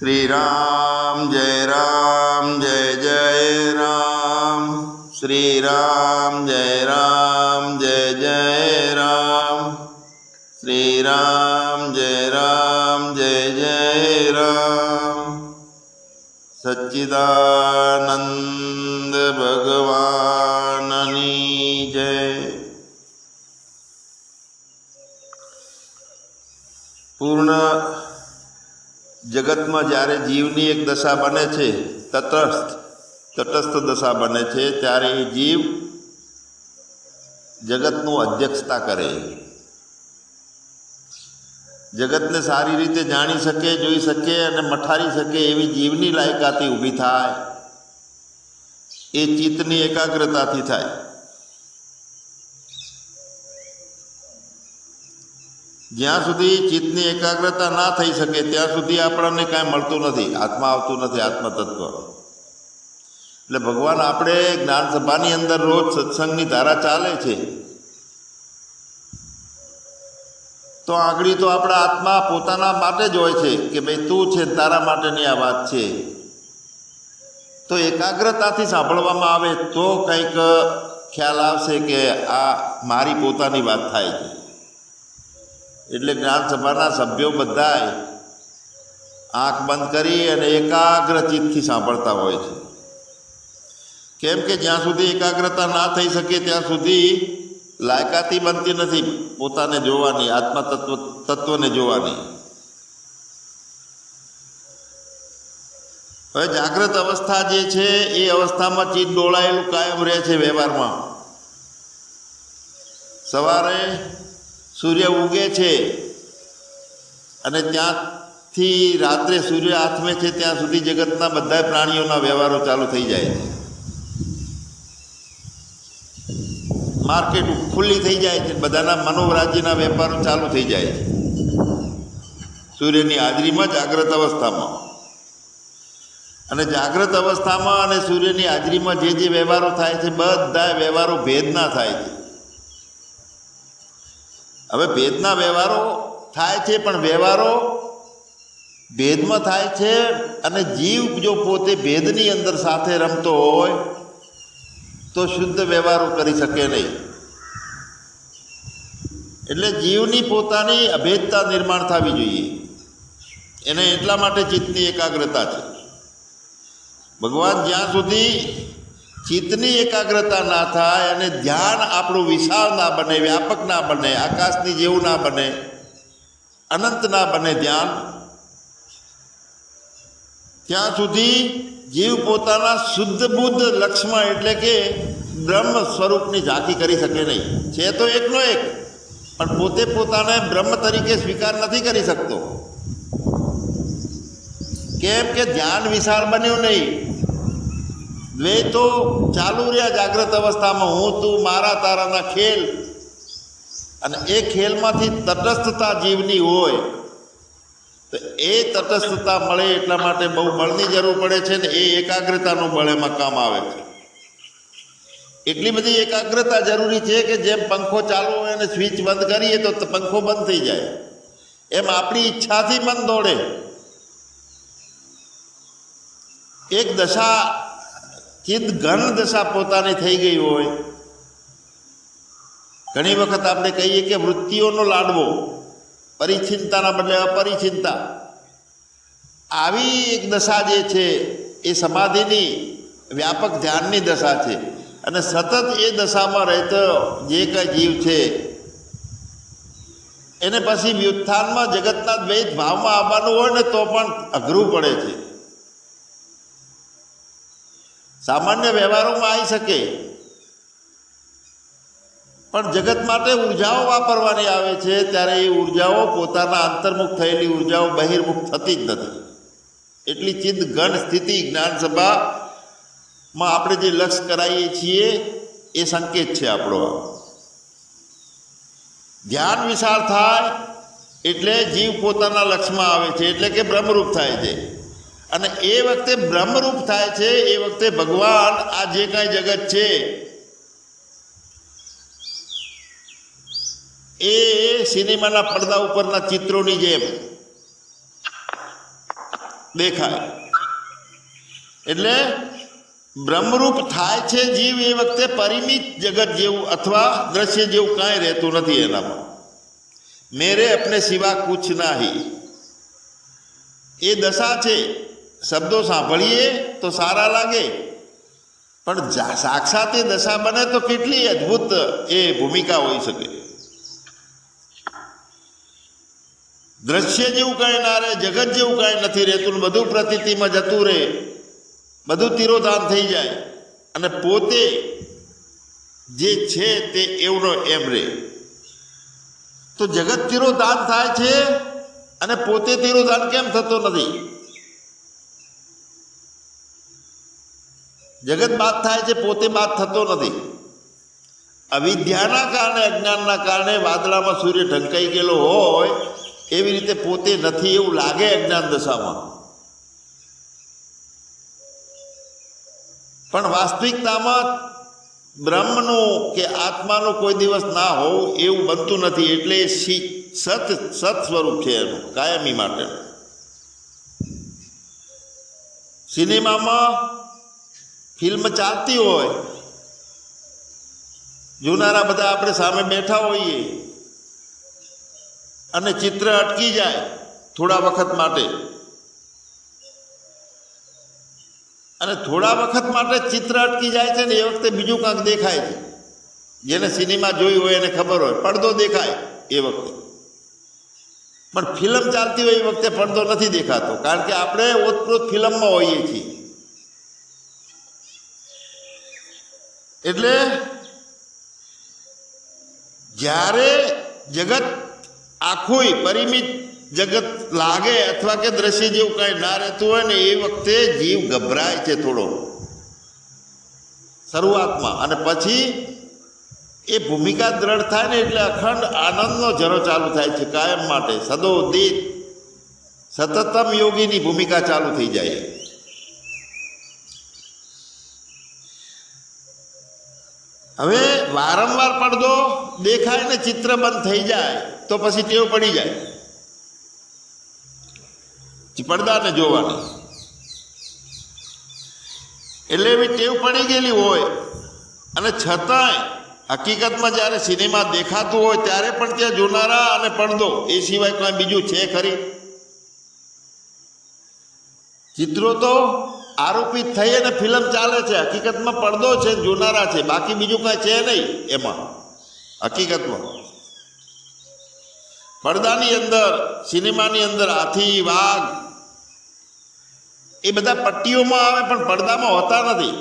श्री राम जय जय राम। श्री राम जय जय राम। श्री राम जय जय राम। सच्चिदानंद भगवाननी जय। पूर्ण जगत में જ્યારે જીવની એક દશા બને છે, તટસ્થ દશા બને છે, ત્યારે એ જીવ જગતનું અધ્યક્ષતા કરે, જગતને સારી રીતે જાણી શકે, જોઈ શકે અને મઠારી શકે એવી જીવની લાયકાતી ઊભી થાય એ ચિત્તની એકાગ્રતાથી થાય। જ્યાં સુધી ચિત્તની એકાગ્રતા ના થઈ શકે ત્યાં સુધી આપણને કાંઈ મળતું નથી, આત્મા આવતું નથી, આત્મતત્વ। એટલે ભગવાન આપણે જ્ઞાન સભાની અંદર રોજ સત્સંગની ધારા ચાલે છે તો આગળ તો આપણા આત્મા પોતાના માટે જ હોય છે કે ભાઈ તું છે, તારા માટેની આ વાત છે। તો એકાગ્રતાથી સાંભળવામાં આવે તો કંઈક ખ્યાલ આવશે કે આ મારી પોતાની વાત થાય છે। એટલે જ્ઞાન સભાના સભ્યો બધાય આંખ બંધ કરી અને એકાગ્ર ચિત્તથી સાંભળતા હોય છે। કેમ કે જ્યાં સુધી એકાગ્રતા ના થઈ શકે ત્યાં સુધી લાયકાતી બનતી નથી પોતાને જોવાની, આત્મા તત્વને જોવાની। હવે જાગ્રત અવસ્થા જે છે એ અવસ્થામાં ચિત્ત ડોળાયેલું કાયમ રહે છે વ્યવહારમાં। સવારે સૂર્ય ઉગે છે અને ત્યાંથી રાત્રે સૂર્ય આથમે છે ત્યાં સુધી જગતના બધા પ્રાણીઓના વ્યવહારો ચાલુ થઈ જાય છે। માર્કેટ ખુલ્લી થઈ જાય છે, બધાના મનોરાજ્યના વેપારો ચાલુ થઈ જાય છે સૂર્યની હાજરીમાં, જાગ્રત અવસ્થામાં। અને જાગ્રત અવસ્થામાં અને સૂર્યની હાજરીમાં જે વ્યવહારો થાય છે બધા વ્યવહારો ભેદના થાય છે। હવે ભેદના વ્યવહારો થાય છે પણ વ્યવહારો ભેદમાં થાય છે અને જીવ જો પોતે ભેદની અંદર સાથે રમતો હોય તો શુદ્ધ વ્યવહારો કરી શકે નહીં। એટલે જીવની પોતાની અભેદતા નિર્માણ થવી જોઈએ, એને એટલા માટે ચિત્તની એકાગ્રતા છે। ભગવાન જ્યાં સુધી ચિત્તની એકાગ્રતા ના થાય અને ધ્યાન આપણું વિશાળ ના બને, વ્યાપક ના બને, આકાશની જેવું ના બને, અનંત ના બને ધ્યાન, ત્યાં સુધી જીવ પોતાના શુદ્ધ બુદ્ધ લક્ષ્યમાં એટલે કે બ્રહ્મ સ્વરૂપની ઝાંખી કરી શકે નહીં। છે તો એકનો એક પણ પોતે પોતાને બ્રહ્મ તરીકે સ્વીકાર નથી કરી શકતો। કેમ કે ધ્યાન વિશાળ બન્યું નહીં, દ્વૈતો ચાલુ રહ્યા જાગ્રત અવસ્થામાં, હું તું મારા તારાના ખેલ, અને એ ખેલમાંથી તટસ્થતા જીવની હોય તો એ તટસ્થતા મળે એટલા માટે બહુ બળની જરૂર પડે છે ને એ એકાગ્રતાનું બળ એમાં કામ આવે છે। એટલી બધી એકાગ્રતા જરૂરી છે કે જેમ પંખો ચાલુ હોય અને સ્વિચ બંધ કરીએ તો પંખો બંધ થઈ જાય, એમ આપણી ઈચ્છાથી મન દોડે। એક દશા ચિત્ત ઘન દશા પોતાની થઈ ગઈ હોય, ઘણી વખત આપણે કહીએ કે વૃત્તિઓનો લાડવો, પરિચિંતાના બદલે અપરિચિંતા, આવી એક દશા જે છે એ સમાધિની વ્યાપક ધ્યાનની દશા છે। અને સતત એ દશામાં રહેતો જે કંઈ જીવ છે એને પછી વ્યુત્થાનમાં જગતના દ્વૈત ભાવમાં આવવાનું હોય ને તો પણ અઘરું પડે છે। સામાન્ય વ્યવહારોમાં આવી શકે પણ જગત માટે ઉર્જાઓ વાપરવાની આવે છે ત્યારે એ ઉર્જાઓ પોતાના અંતર્મુખ થયેલી ઉર્જાઓ બહિર્મુખ થતી જ નથી। એટલી ચિત્ત ઘન સ્થિતિ જ્ઞાન સભામાં આપણે જે લક્ષ્ય કરાવીએ છીએ એ સંકેત છે આપણો। ધ્યાન વિશાળ થાય એટલે જીવ પોતાના લક્ષ્યમાં આવે છે, એટલે કે બ્રહ્મરૂપ થાય છે। અને એ વખતે બ્રહ્મરૂપ થાય છે એ વખતે ભગવાન આ જે કાંઈ જગત છે એ સિનેમાના પડદા ઉપરના ચિત્રોની જેમ દેખાય. એટલે બ્રહ્મરૂપ થાય છે જીવ એ વખતે પરિમિત જગત જેવું અથવા દ્રશ્ય જેવું કાંઈ રહેતું નથી એનામાં. મેરે અપને સિવા કુછ નાહી એ દશા છે. શબ્દો સાંભળીએ તો સારા લાગે, પણ સાક્ષાત એ દશા બને તો કેટલી અદ્ભુત એ ભૂમિકા હોઈ શકે. દ્રશ્ય જેવું કાંઈ ના રહે, જગત જેવું કાંઈ નથી રહેતું, બધું પ્રતીતિમાં જતું રહે, બધું તિરોધાન થઈ જાય અને પોતે જે છે તે એવનો એમ રહે. તો જગત તિરોધાન થાય છે અને પોતે તિરોધાન કેમ થતો નથી? જગત બાદ થાય છે, પોતે બાદ થતો નથી. અવિદ્યાના કારણે, અજ્ઞાનના કારણે વાદળામાં સૂર્ય ઢંકાઈ ગયેલો હોય એવી રીતે પોતે નથી એવું લાગે અજ્ઞાન દશામાં, પણ વાસ્તવિકતામાં બ્રહ્મનું કે આત્માનું કોઈ દિવસ ના હોવું એવું બનતું નથી. એટલે સત સ્વરૂપ છે એનું કાયમી માટે. સિનેમામાં ફિલ્મ ચાલતી હોય, જોનારા બધા આપણે સામે બેઠા હોઈએ અને ચિત્ર અટકી જાય થોડા વખત માટે, અને થોડા વખત માટે ચિત્ર અટકી જાય છે ને એ વખતે બીજું કાંઈક દેખાય છે. જેને સિનેમા જોઈ હોય એને ખબર હોય, પડદો દેખાય એ વખતે, પણ ફિલ્મ ચાલતી હોય એ વખતે પડદો નથી દેખાતો, કારણ કે આપણે ઓતપ્રોત ફિલ્મમાં હોઈએ છીએ. એટલે જ્યારે જગત આખું પરિમિત જગત લાગે અથવા કે દ્રશ્ય જેવું કાંઈ ના રહેતું હોય ને એ વખતે જીવ ગભરાય છે થોડો શરૂઆતમાં, અને પછી એ ભૂમિકા દ્રઢ થાય ને એટલે અખંડ આનંદનો ઝરો ચાલુ થાય છે કાયમ માટે. સદોદિત સતતમ યોગીની ભૂમિકા ચાલુ થઈ જાય. હવે વારંવાર પડદો દેખાય ને ચિત્ર બંધ થઈ જાય તો પછી ટેવ પડી જાય પડદાને જોવાની. એટલે એવી ટેવ પડી ગયેલી હોય અને છતાંય હકીકતમાં જ્યારે સિનેમા દેખાતું હોય ત્યારે પણ ત્યાં જોનારા અને પડદો એ સિવાય કોઈ બીજું છે ખરી? ચિત્રો તો આરોપિત થઈ અને ફિલ્મ ચાલે છે, હકીકતમાં પડદો છે, જોનારા છે, બાકી બીજું કાંઈ છે નહીં એમાં. હકીકતમાં પડદાની અંદર, સિનેમાની અંદર હાથી, વાઘ એ બધા પટ્ટીઓમાં આવે પણ પડદામાં હોતા નથી.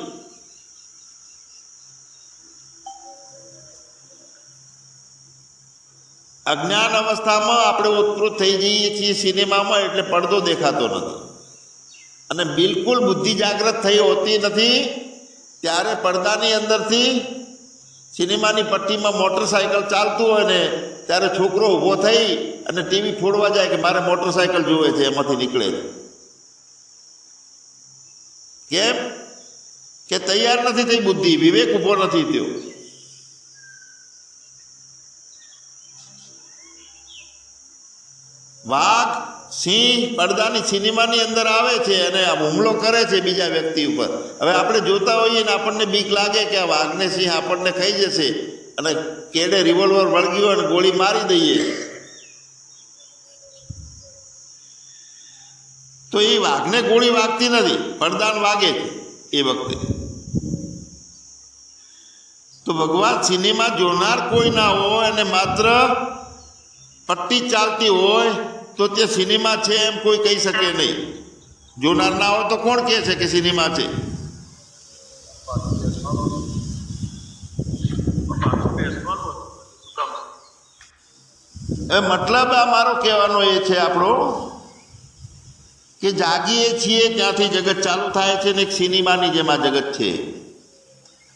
અજ્ઞાન અવસ્થામાં આપણે ઉત્પૃત થઈ જઈએ છીએ સિનેમામાં, એટલે પડદો દેખાતો નથી. અને બિલકુલ બુદ્ધિ જાગૃત થઈ હોતી નથી ત્યારે પડદાની અંદરથી સિનેમાની પટ્ટીમાં મોટરસાયકલ ચાલતું હોય ને ત્યારે છોકરો ઊભો થઈ અને ટીવી ફોડવા જાય કે મારે મોટરસાયકલ જોવે છે, એમાંથી નીકળે. કેમ કે તૈયાર નથી થઈ બુદ્ધિ, વિવેક ઊભો નથી થયો. વાઘ, સિંહ પડદાની સિનેમાની અંદર આવે છે અને હુમલો કરે છે બીજા વ્યક્તિ ઉપર. હવે આપણે જોતા હોઈએ ને આપણને બીક લાગે કે આ વાઘને સિંહ આપણને ખાઈ જશે અને કેડે રિવોલ્વર વળગ્યું અને ગોળી મારી દઈએ, તો એ વાઘને ગોળી વાગતી નથી, પડદાને વાગે છે એ વખતે. તો ભગવાન સિનેમા જોનાર કોઈ ના હોય અને માત્ર પટ્ટી ચાલતી હોય તો તે સિનેમા છે એમ કોઈ કહી શકે નહીં. જોનાર ના હોય તો કોણ કહે છે કે સિનેમા છે? મતલબ આ મારો કહેવાનો એ છે આપણો કે જાગીએ છીએ ત્યાંથી જગત ચાલુ થાય છે ને એક સિનેમાની જેમ આ જગત છે,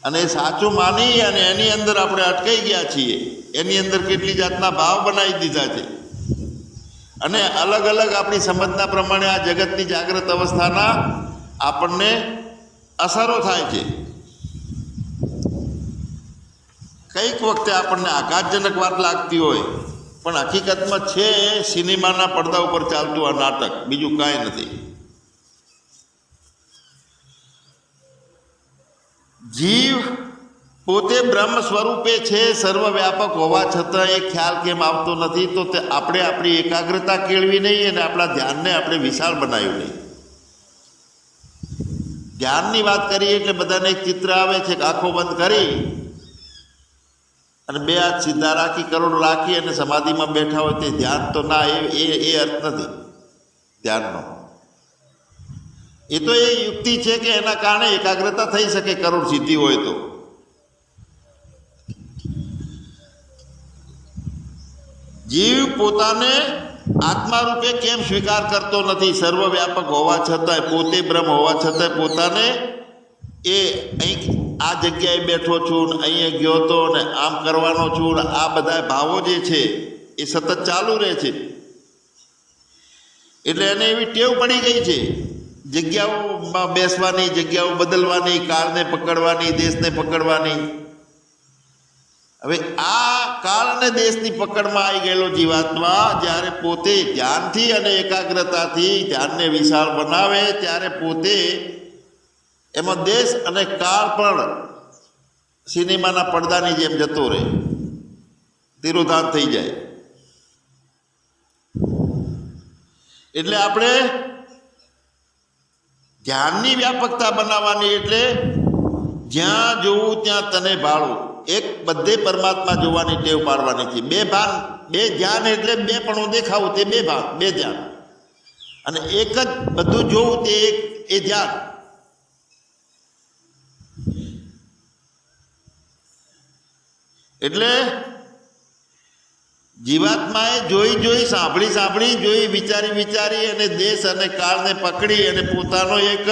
અને સાચું માની અને એની અંદર આપણે અટકાઈ ગયા છીએ. એની અંદર કેટલી જાતના ભાવ બનાવી દીધા છે અને અલગ અલગ આપણી સમજના પ્રમાણે આ જગતની જાગ્રત અવસ્થાના આપણને અસરો થાય છે. કંઈક વખતે આપણને આઘાતજનક વાત લાગતી હોય, પણ હકીકતમાં છે સિનેમાના પડદા ઉપર ચાલતું આ નાટક, બીજું કાંઈ નથી. જીવ પોતે બ્રહ્મ સ્વરૂપે છે, સર્વવ્યાપક હોવા છતાં એ ખ્યાલ કેમ આવતો નથી? તો તે આપણે આપણી એકાગ્રતા કેળવી નહીં અને આપણા ધ્યાનને આપણે વિશાળ બનાવ્યું નહીં. ધ્યાનની વાત કરીએ એટલે બધાને એક ચિત્ર આવે છે કે આંખો બંધ કરી અને બે હાથ સીધા રાખી, કરોડ રાખી અને સમાધિમાં બેઠા હોય તે ધ્યાન તો ના, એ અર્થ નથી ધ્યાનનો. એ તો એ યુક્તિ છે કે એના કારણે એકાગ્રતા થઈ શકે, કરોડ સિદ્ધિ હોય તો. જીવ પોતાને આત્મા રૂપે કેમ સ્વીકાર કરતો નથી? સર્વવ્યાપક હોવા છતાંય, પોતે બ્રહ્મ હોવા છતાંય પોતાને એ અહીં આ જગ્યાએ બેઠો છું ને અહીંયા ગયો તો ને આમ કરવાનો છું ને આ બધા ભાવો જે છે એ સતત ચાલુ રહે છે. એટલે એને એવી ટેવ પડી ગઈ છે જગ્યાઓમાં બેસવાની, જગ્યાઓ બદલવાની, કાળને પકડવાની, દેશને પકડવાની. હવે આ કાળ અને દેશની પકડમાં આવી ગયેલો જીવાત્મા જ્યારે પોતે ધ્યાનથી અને એકાગ્રતાથી ધ્યાનને વિશાળ બનાવે ત્યારે પોતે એમાં દેશ અને કાળ પણ સિનેમાના પડદાની જેમ જતો રહે, તિરોધાન થઈ જાય. એટલે આપણે ધ્યાનની વ્યાપકતા બનાવવાની, એટલે જ્યાં જોવું ત્યાં તને ભાળવું, એક બધે પરમાત્મા જોવાની ટેવ પાડવાની છે. બે ભાન, બે ધ્યાન એટલે બે પણ દેખાવું તે બે ભાન, બે ધ્યાન, અને એક જ બધું જોવું તે એક એ ધ્યાન. એટલે જીવાત્માએ જોઈ સાંભળી વિચારી અને દેશ અને કાળને પકડી અને પોતાનો એક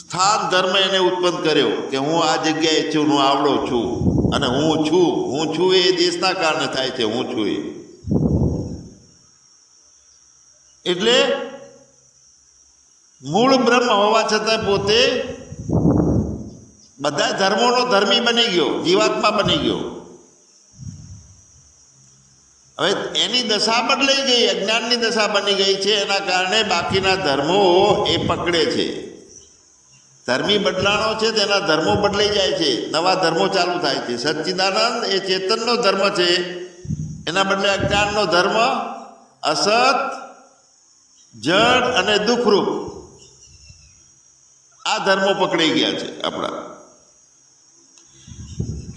સ્થાન ધર્મ એને ઉત્પન્ન કર્યો કે હું આ જગ્યાએ છું, હું આવડો છું અને હું છું એ દેશના કારણે થાય છે. હું છું એ એટલે મૂળ બ્રહ્મ હોવા છતાં પોતે બધા ધર્મોનો ધર્મી બની ગયો, જીવાત્મા બની ગયો. હવે એની દશા બદલાઈ ગઈ, અજ્ઞાનની દશા બની ગઈ છે. એના કારણે બાકીના ધર્મો એ પકડે છે. ધર્મી બદલાણો છે તેના ધર્મો બદલાઈ જાય છે, નવા ધર્મો ચાલુ થાય છે. સચ્ચિદાનંદ એ ચેતનનો ધર્મ છે, એના બદલે અજ્ઞાનનો ધર્મ અસત, જડ અને દુઃખરૂપ આ ધર્મો પકડાઈ ગયા છે આપણા.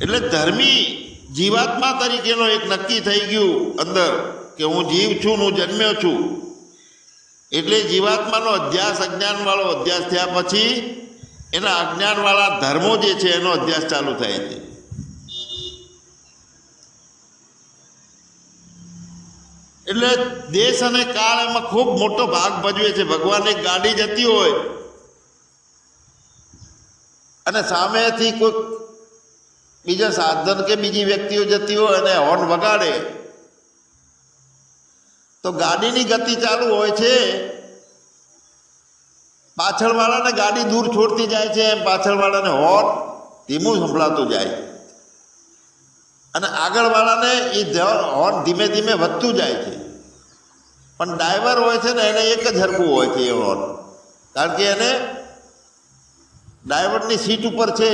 એટલે ધર્મી જીવાત્મા તરીકેનો એક નક્કી થઈ ગયું અંદર કે હું જીવ છું, હું જન્મ્યો છું. એટલે જીવાત્માનો અધ્યાસ, અજ્ઞાનવાળો અધ્યાસ થયા પછી એના અજ્ઞાનવાળા ધર્મો જે છે એનો અધ્યાસ ચાલુ થાય છે. એટલે દેશ અને કાળ એમાં ખૂબ મોટો ભાગ ભજવે છે. ભગવાન એક ગાડી જતી હોય અને સામેથી કોઈ બીજા સાધન કે બીજી વ્યક્તિઓ જતી હોય અને હોર્ન વગાડે તો ગાડીની ગતિ ચાલુ હોય છે, પાછળવાળાને ગાડી દૂર છોડતી જાય છે, એમ પાછળવાળાને હોર્ન ધીમું સંભળાતું જાય અને આગળવાળાને એ હોર્ન ધીમે ધીમે વધતું જાય છે. પણ ડ્રાઈવર હોય છે ને એને એક જ હરખું હોય છે એ હોર્ન, કારણ કે એને ડ્રાઈવરની સીટ ઉપર છે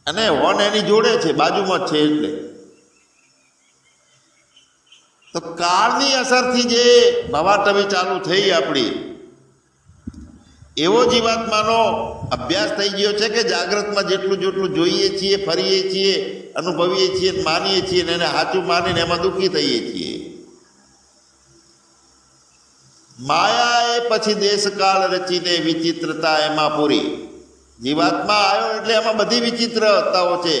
અને હોર્ન એની જોડે છે, બાજુમાં જ છે. એટલે તો કાળની અસરથી જે ભવાટવી ચાલુ થઈ આપણી, એવો જીવાત્માનો અભ્યાસ થઈ ગયો છે કે જાગ્રતમાં જેટલું જોઈએ છીએ, ફરીએ છીએ, અનુભવીએ છીએ, માનીએ છીએ ને એને સાચું માનીને એમાં દુઃખી થઈએ છીએ. માયા એ પછી દેશકાળ રચીને વિચિત્રતા એમાં પૂરી. જીવાત્મા આવ્યો એટલે એમાં બધી વિચિત્રતાઓ છે.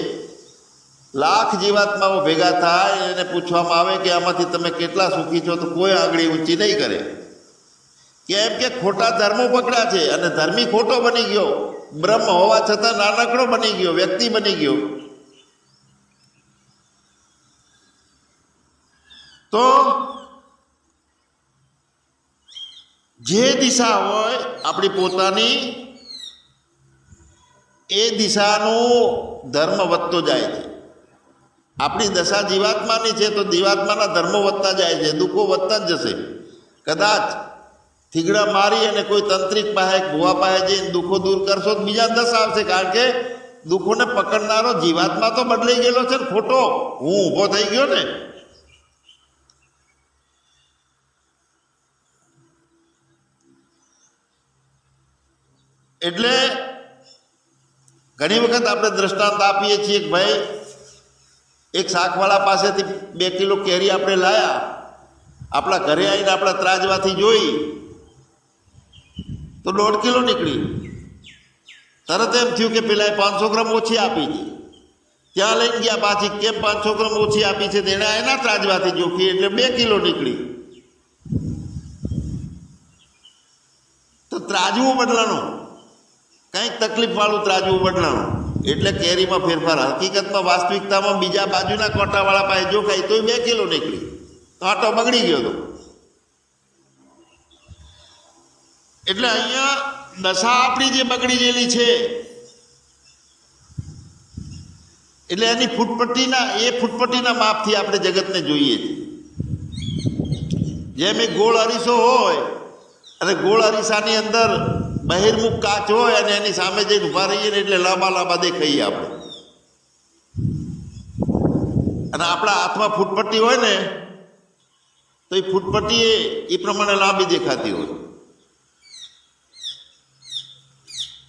લાખ જીવાત્માઓ ભેગા થાય એને પૂછવામાં આવે કે આમાંથી તમે કેટલા સુખી છો, તો કોઈ આંગળી ઊંચી નહીં કરે. કેમ કે ખોટા ધર્મો પકડ્યા છે અને ધર્મી ખોટો બની ગયો, બ્રહ્મ હોવા છતાં નાનકડો બની ગયો, વ્યક્તિ બની ગયો. તો જે દિશા હોય આપણી પોતાની, એ દિશાનું ધર્મ વધતો જાય છે. આપણી દશા જીવાત્માની છે તો જીવાત્માના ધર્મો વધતા જાય છે, દુઃખો વધતા જ જશે. કદાચ થીગડા મારી અને કોઈ તંત્રિક પાસે ભુવા પાસે જઈને દુઃખો દૂર કરશો તો બીજા 10 આવશે, કારણ કે દુઃખોને પકડનારો જીવાત્મા તો બદલાઈ ગયેલો છે ને, ખોટો હું ઊભો થઈ ગયો ને. એટલે ઘણી વખત આપણે દ્રષ્ટાંત આપીએ છીએ કે ભાઈ એક શાકવાળા પાસેથી 2 કિલો કેરી આપણે લાયા, આપણા ઘરે આવીને આપણા ત્રાજવાથી જોઈ તો 1.5 કિલો નીકળી. તરત એમ થયું કે પેલા 500 ગ્રામ ઓછી આપી છે. ત્યાં લઈને ગયા પાછી, કેમ 500 ગ્રામ ઓછી આપી છે? તેણે એના ત્રાજવાથી જોખી એટલે 2 કિલો નીકળી. તો ત્રાજવું બદલાનું, કંઈક તકલીફવાળું ત્રાજવું બદલાનું, એટલે કેરીમાં ફેરફાર. હકીકતમાં વાસ્તવિકતામાં બીજા બાજુના કોટાવાળા પાસે જોખાય તો 2 કિલો નીકળી, તો આટો બગડી ગયો હતો. એટલે અહીંયા દશા આપણી જે બગડી ગયેલી છે, એટલે એની ફૂટપટ્ટીના માપથી આપણે જગતને જોઈએ છીએ. જેમ એક ગોળ અરીસો હોય અને ગોળ અરીસાની અંદર બહિર્મુખ કાચ હોય અને એની સામે જઈને ઊભા રહીએ ને એટલે લાંબા દેખાઈએ આપણે. અને આપણા હાથમાં ફૂટપટ્ટી હોય ને તો એ ફૂટપટ્ટી એ પ્રમાણે લાંબી દેખાતી હોય.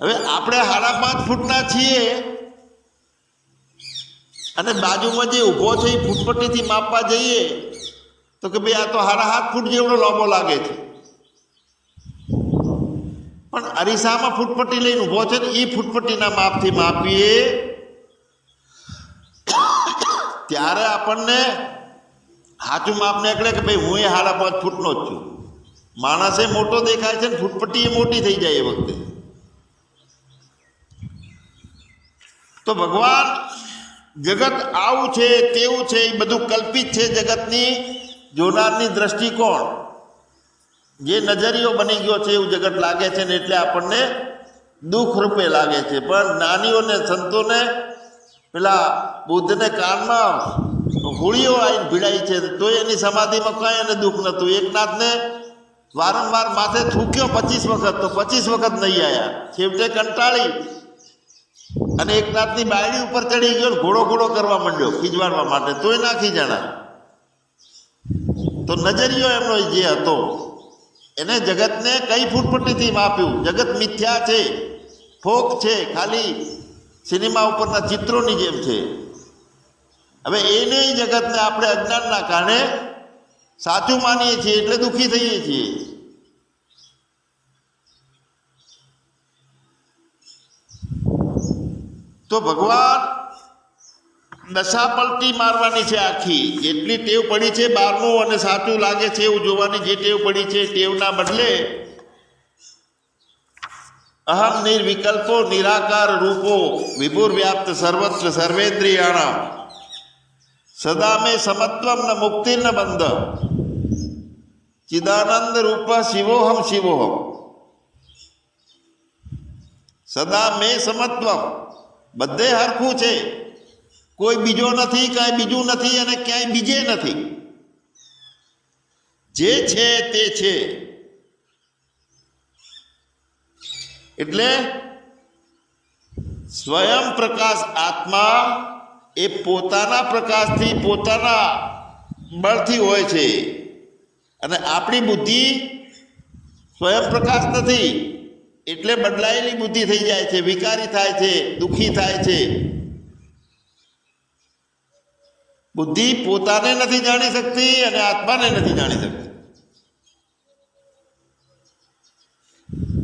હવે આપણે 5.5 ફૂટના છીએ અને બાજુમાં જે ઊભો છે એ ફૂટપટ્ટીથી માપવા જઈએ તો કે ભાઈ આ તો 7.5 ફૂટ જેવડો લાંબો લાગે છે. પણ અરીસામાં ફૂટપટ્ટી લઈને ઊભો છે ને એ ફૂટપટ્ટીના માપથી માપીએ ત્યારે આપણને સાચું માપ નીકળે કે ભાઈ હું 5.5 ફૂટનો જ છું. માણસે મોટો દેખાય છે ને ફૂટપટ્ટી એ મોટી થઈ જાય એ વખતે. તો ભગવાન જગત આવું છે તેવું છે એ બધું કલ્પિત છે. જગતની જોનારની દ્રષ્ટિકોણ જે નજરિયો બની ગયો છે એવું જગત લાગે છે ને એટલે આપણને દુઃખ રૂપે લાગે છે. પણ જ્ઞાનીઓને સંતોને પેલા બુદ્ધને કાનમાં હોળીઓ આવીને ભીડાઈ છે તો એની સમાધિમાં કંઈ એને દુઃખ નહોતું. એકનાથને વારંવાર માથે થૂક્યો 25 વખત તો 25 વખત નહીં આવ્યા. છેવટે કંટાળી અને એકનાથની બાયડી ઉપર ચડી ગયો, ઘોડો કરવા માંડ્યો ખીજવાડવા માટે, તોય ના ખીજાણા. તો નજરિયો એમનો જે હતો એને જગતને કઈ ફૂટપટ્ટીથી માપ્યું. જગત મિથ્યા છે, ફોક છે, ખાલી સિનેમા ઉપરના ચિત્રોની જેમ છે. હવે એને જગતને આપણે અજ્ઞાનના કારણે સાચું માનીએ છીએ એટલે દુઃખી થઈએ છીએ. તો ભગવાન દશા પલટી મારવાની છે આખી. જેટલી ટેવ પડી છે બહારનું અને સાચું લાગે છે એવું જોવાની જે ટેવ પડી છે ટેવના બદલે અહમ નિર્વિકલ્પો નિરાકાર રૂપો વિભુર વ્યાપ્ત સર્વત્ર સર્વેન્દ્રિયાણામ સદા મે સમત્વમ ન મુક્તિર ન બંધ ચિદાનંદ રૂપ શિવોહમ શિવોહમ સદા મે સમત્વમ. બધે હરખું છે, કોઈ બીજો નથી, કાંઈ બીજું નથી અને ક્યાંય બીજે નથી. જે છે તે છે. એટલે સ્વયં પ્રકાશ આત્મા એ પોતાના પ્રકાશથી પોતાના બળથી હોય છે અને આપણી બુદ્ધિ સ્વયં પ્રકાશ નથી એટલે બદલાયેલી બુદ્ધિ થઈ જાય છે, વિકારી થાય છે, દુઃખી થાય છે. બુદ્ધિ પોતાને નથી જાણી શકતી અને આત્માને નથી જાણી શકતી.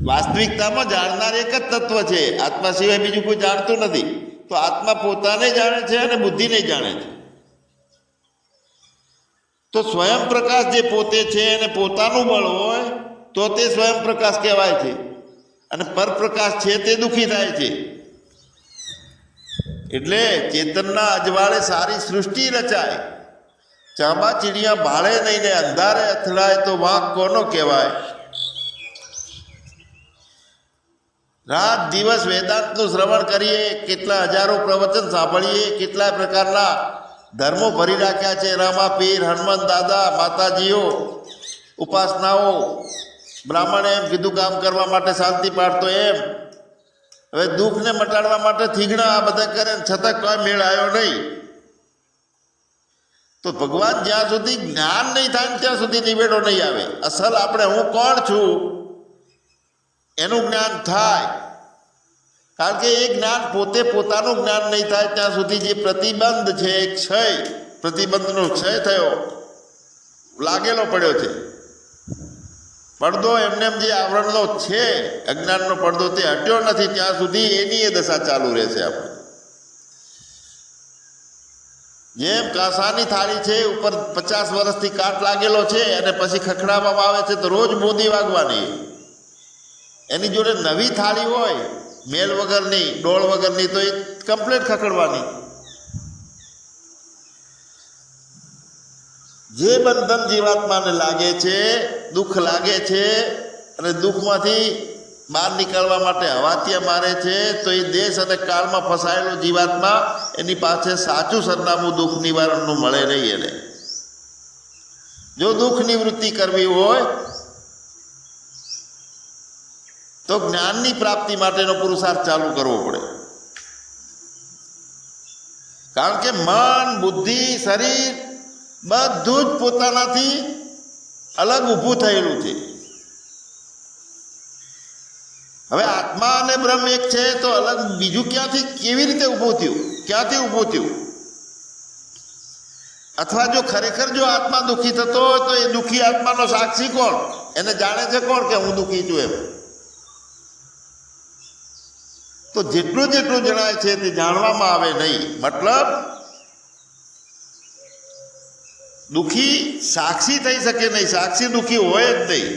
વાસ્તવિકતામાં જાણનાર એક જ તત્વ છે, આત્મા સિવાય બીજું કોઈ જાણતું નથી. તો આત્મા પોતાને જાણે છે અને બુદ્ધિને જાણે છે. તો સ્વયં પ્રકાશ જે પોતે છે અને પોતાનું બળ હોય તો તે સ્વયં પ્રકાશ કહેવાય છે અને પરપ્રકાશ છે તે દુઃખી થાય છે. એટલે ચેતનના અજવાળે સારી સૃષ્ટિ રચાય, ચાંબા ચીડિયા ભાળે નહીં ને અંધારે અથડાય તો વાંક કોનો કહેવાય. રાત દિવસ વેદાંતનું શ્રવણ કરીએ, કેટલા હજારો પ્રવચન સાંભળીએ, કેટલા પ્રકારના ધર્મો ભરી રાખ્યા છે, રામાપીર, હનુમાન દાદા, માતાજીઓ, ઉપાસનાઓ, બ્રાહ્મણે એમ કીધું કામ કરવા માટે શાંતિ પાડતો એમ હવે દુઃખને મટાડવા માટે થીગણા આ બધા કરે છતાં કોઈ મેળ આવ્યો નહીં. તો ભગવાન જ્યાં સુધી જ્ઞાન નહીં થાય ત્યાં સુધી નિવેડો નહીં આવે. અસલ આપણે હું કોણ છું એનું જ્ઞાન થાય. કારણ કે એ જ્ઞાન પોતે પોતાનું જ્ઞાન નહીં થાય ત્યાં સુધી જે પ્રતિબંધ છે એ ક્ષય, પ્રતિબંધનો ક્ષય થયો લાગેલો પડ્યો છે. પડદો એમને એમ જે આવરણનો છે અજ્ઞાનનો પડદો તે હટ્યો નથી ત્યાં સુધી એની એ દશા ચાલુ રહેશે. આપણે જેમ કાંસાની થાળી છે ઉપર 50 વર્ષથી કાટ લાગેલો છે અને પછી ખખડાવવામાં આવે છે તો રોજ મોદી વાગવાની. એની જોડે નવી થાળી હોય મેલ વગરની ડોળ વગરની તો એ કમ્પ્લીટ ખખડવાની. જે બંધન જીવાત્માને લાગે છે, દુઃખ લાગે છે અને દુઃખમાંથી બહાર નીકળવા માટે હવાતિયા મારે છે તો એ દેશ અને કાળમાં ફસાયેલો જીવાત્મા એની પાસે સાચું સરનામું દુઃખ નિવારણનું મળે નહીં. એને જો દુઃખ નિવૃત્તિ કરવી હોય તો જ્ઞાનની પ્રાપ્તિ માટેનો પુરુષાર્થ ચાલુ કરવો પડે. કારણ કે મન, બુદ્ધિ, શરીર બધું જ પોતાનાથી અલગ ઊભું થયેલું છે. હવે આત્મા અને બ્રહ્મ એક છે તો અલગ બીજું ક્યાંથી કેવી રીતે ઊભું થયું, ક્યાંથી ઊભું થયું? અથવા જો ખરેખર જો આત્મા દુઃખી થતો હોય તો એ દુઃખી આત્માનો સાક્ષી કોણ? એને જાણે છે કોણ કે હું દુઃખી છું એમ? તો જેટલું જેટલું જણાય છે તે જાણવામાં આવે નહીં. મતલબ દુઃખી સાક્ષી થઈ શકે નહીં, સાક્ષી દુઃખી હોય જ નહીં.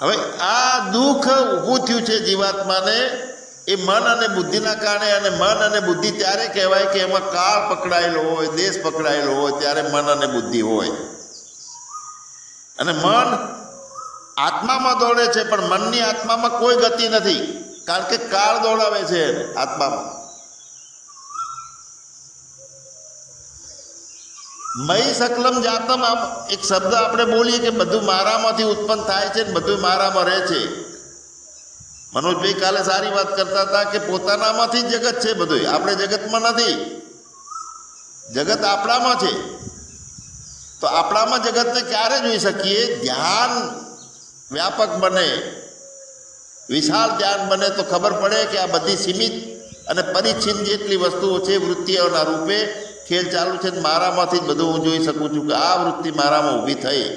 હવે આ દુઃખ ઊભું થયું છે જીવાત્માને એ મન અને બુદ્ધિના કારણે. અને મન અને બુદ્ધિ ત્યારે કહેવાય કે એમાં કાળ પકડાયેલો હોય, દેશ પકડાયેલો હોય ત્યારે મન અને બુદ્ધિ હોય. અને મન આત્મામાં દોડે છે પણ મનની આત્મામાં કોઈ ગતિ નથી કારણ કે કાળ દોડાવે છે આત્મામાં. મય સકલમ જાતમ એક શબ્દ આપણે બોલીએ કે બધું મારામાંથી ઉત્પન્ન થાય છે ને બધું મારામાં રહે છે. મનોજભાઈ કાલે સારી વાત કરતા હતા કે પોતાનામાંથી જ જગત છે બધું, આપણે જગતમાં નથી. જગત આપણામાં છે. તો આપણામાં જગતને ક્યારે જોઈ શકીએ? ધ્યાન વ્યાપક બને, વિશાળ ધ્યાન બને તો ખબર પડે કે આ બધી સીમિત અને પરિચ્છિન્ન જેટલી વસ્તુઓ છે વૃત્તિઓના રૂપે ખેલ ચાલુ છે. મારામાંથી જ બધું હું જોઈ શકું છું કે આ વૃત્તિ મારામાં ઊભી થઈ.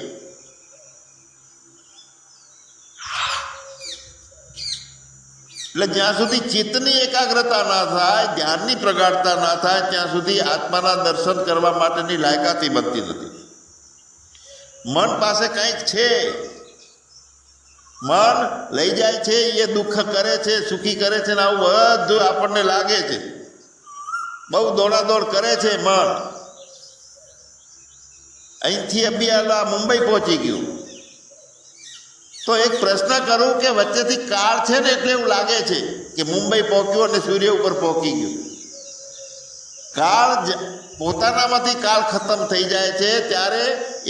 એટલે જ્યાં સુધી ચિત્તની એકાગ્રતા ના થાય, ધ્યાનની પ્રગાઢતા ના થાય ત્યાં સુધી આત્માના દર્શન કરવા માટેની લાયકાતી બનતી નથી. મન પાસે કંઈક છે, મન લઈ જાય છે, એ દુઃખ કરે છે, સુખી કરે છે ને આવું બધું આપણને લાગે છે. બહુ દોડાદોડ કરે છે મન. અહીંથી અભિયાલા મુંબઈ પહોંચી ગયું તો એક પ્રશ્ન કરું કે વચ્ચેથી કાળ છે ને એટલે એવું લાગે છે કે મુંબઈ પહોંચ્યું અને સૂર્ય ઉપર પહોંચી ગયું. કાળ પોતાનામાંથી કાળ ખતમ થઈ જાય છે ત્યારે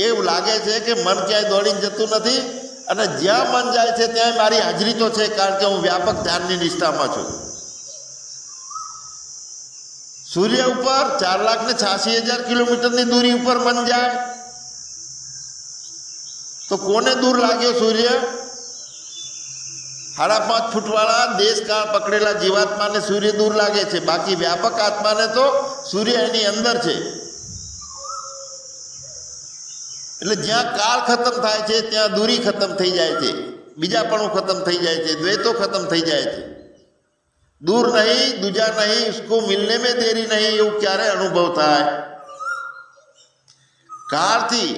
એવું લાગે છે કે મન ક્યાંય દોડીને જતું નથી અને જ્યાં મન જાય છે ત્યાં મારી હાજરી તો છે કારણ કે હું વ્યાપક ધ્યાનની નિષ્ઠામાં છું. સૂર્ય ઉપર 4,86,000 કિલોમીટરની દૂરી ઉપર મન જાય તો કોને દૂર લાગ્યો સૂર્ય? 5.5 ફૂટવાળા દેશકાળ પકડેલા જીવાત્માને સૂર્ય દૂર લાગે છે. બાકી વ્યાપક આત્માને તો સૂર્ય એની અંદર છે. એટલે જ્યાં કાળ ખતમ થાય છે ત્યાં દૂરી ખતમ થઈ જાય છે, બીજાપણું ખતમ થઈ જાય છે, દ્વૈતો ખતમ થઈ જાય છે. दूर नहीं, दूजा नहीं, उसको मिलने में देरी नहीं એવું ક્યારે અનુભવ થાય? કાળથી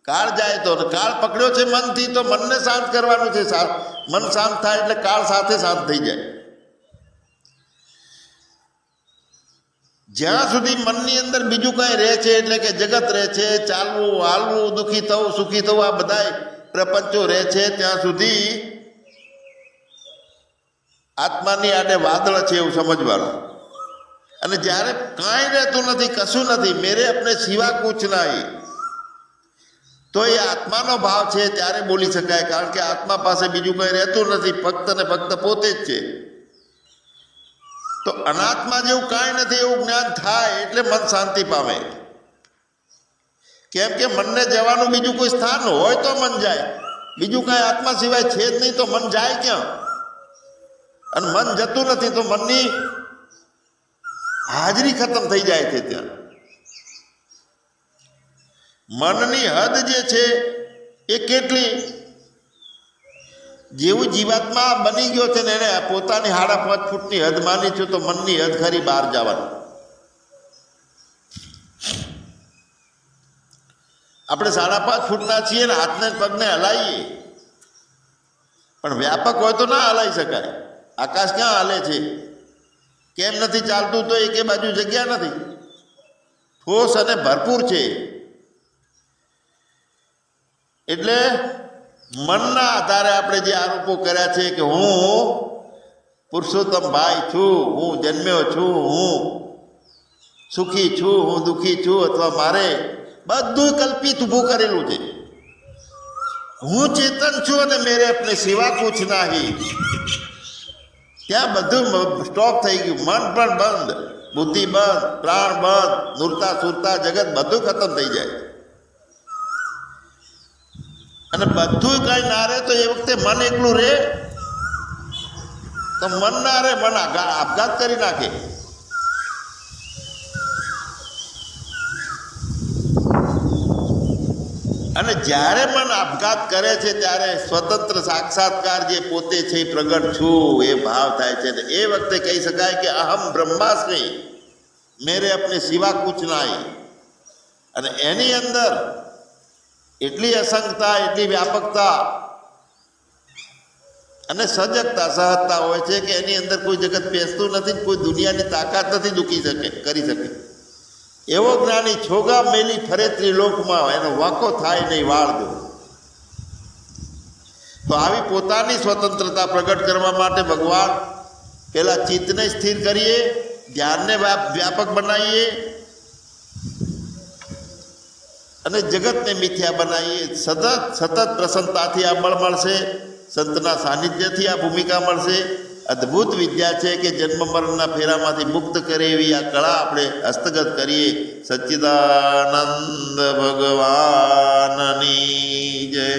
કાળ જાય તો કાળ પકડ્યો છે મનથી તો મનને શાંત કરવાનું છે. મન શાંત થાય એટલે કાળ સાથે શાંત થઈ જાય. જ્યાં સુધી મનની અંદર બીજું કાંઈ રહે છે એટલે કે જગત રહે છે, ચાલવું, હાલવું, દુઃખી થવું, સુખી થવું, આ બધા પ્રપંચો રહે છે ત્યાં સુધી આત્માની આડે વાદળ છે એવું સમજવાનું. અને જ્યારે કાંઈ રહેતું નથી, કશું નથી, મેરે અપને સિવા કુછ નહીં, તો એ આત્માનો ભાવ છે ત્યારે બોલી શકાય, કારણ કે આત્મા પાસે બીજું કંઈ રહેતું નથી, ફક્ત ને ફક્ત પોતે જ છે. તો અનાત્મા જેવું કાંઈ નથી એવું જ્ઞાન થાય એટલે મન શાંતિ પામે. કેમ કે મનને જવાનું બીજું કોઈ સ્થાન હોય તો મન જાય, બીજું કાંઈ આત્મા સિવાય છે જ નહીં, તો મન જાય ક્યાં? અને મન જતું નથી તો મનની હાજરી ખતમ થઈ જાય છે. ત્યાં મનની હદ જે છે એ કેટલી? જેવું જીવાત્મા બની ગયો છે ને એને પોતાની 5.5 ફૂટની હદ માની છે, તો મનની હદ ખરી બહાર જવાની. આપણે 5.5 ફૂટના છીએ ને હાથને પગને હલાવીએ, પણ વ્યાપક હોય તો ના હલાવી શકાય. આકાશ ક્યાં હાલે છે? કેમ નથી ચાલતું? તો એકે બાજુ જગ્યા નથી, ઠોસ અને ભરપૂર છે. એટલે મનના આધારે આપણે જે આરોપો કર્યા છે કે હું પુરુષોત્તમ ભાઈ છું, હું જન્મ્યો છું, હું સુખી છું, હું દુઃખી છું, અથવા મારે બધું કલ્પિત ઊભું કરેલું છે. હું ચેતન છું અને મેરે અપને સિવા કુછ નહીં. ત્યાં બધું સ્ટોપ થઈ ગયું. મન પણ બંધ, બુદ્ધિ બંધ, પ્રાણ બંધ, નૂરતા સુરતા જગત બધું ખતમ થઈ જાય. અને બધું કઈ ના રહે તો એ વખતે મન એકલું રહે? તો મન ના રહે, મન આપઘાત કરી નાખે. અને જ્યારે મન આપઘાત કરે છે ત્યારે સ્વતંત્ર સાક્ષાત્કાર જે પોતે છે એ પ્રગટ છું એ ભાવ થાય છે. ને એ વખતે કહી શકાય કે અહમ બ્રહ્માસ્મિ, મેરે અપને સિવા કુછ નહીં. અને એની અંદર એટલી અસંગતા, એટલી વ્યાપકતા અને સજગતા, સહજતા હોય છે કે એની અંદર કોઈ જગત બેસતું નથી, કોઈ દુનિયાની તાકાત નથી દુખી કરી શકે. એવો જ્ઞાની છોગા મેલી ફરે ત્રિલોકમાં, એનો વાંકો થાય નહીં વાળજો. તો આવી પોતાની સ્વતંત્રતા પ્રગટ કરવા માટે ભગવાન પેલા ચિત્તને સ્થિર કરીએ, ધ્યાનને વ્યાપક બનાવીએ અને જગતને મિથ્યા બનાવીએ. સતત પ્રસન્નતાથી આ બળ મળશે, સંતના સાનિધ્યથી આ ભૂમિકા મળશે. અદ્ભુત વિદ્યા છે કે જન્મ મરણના ફેરામાંથી મુક્ત કરે એવી આ કળા આપણે હસ્તગત કરીએ. સચ્ચિદાનંદ ભગવાનની જય.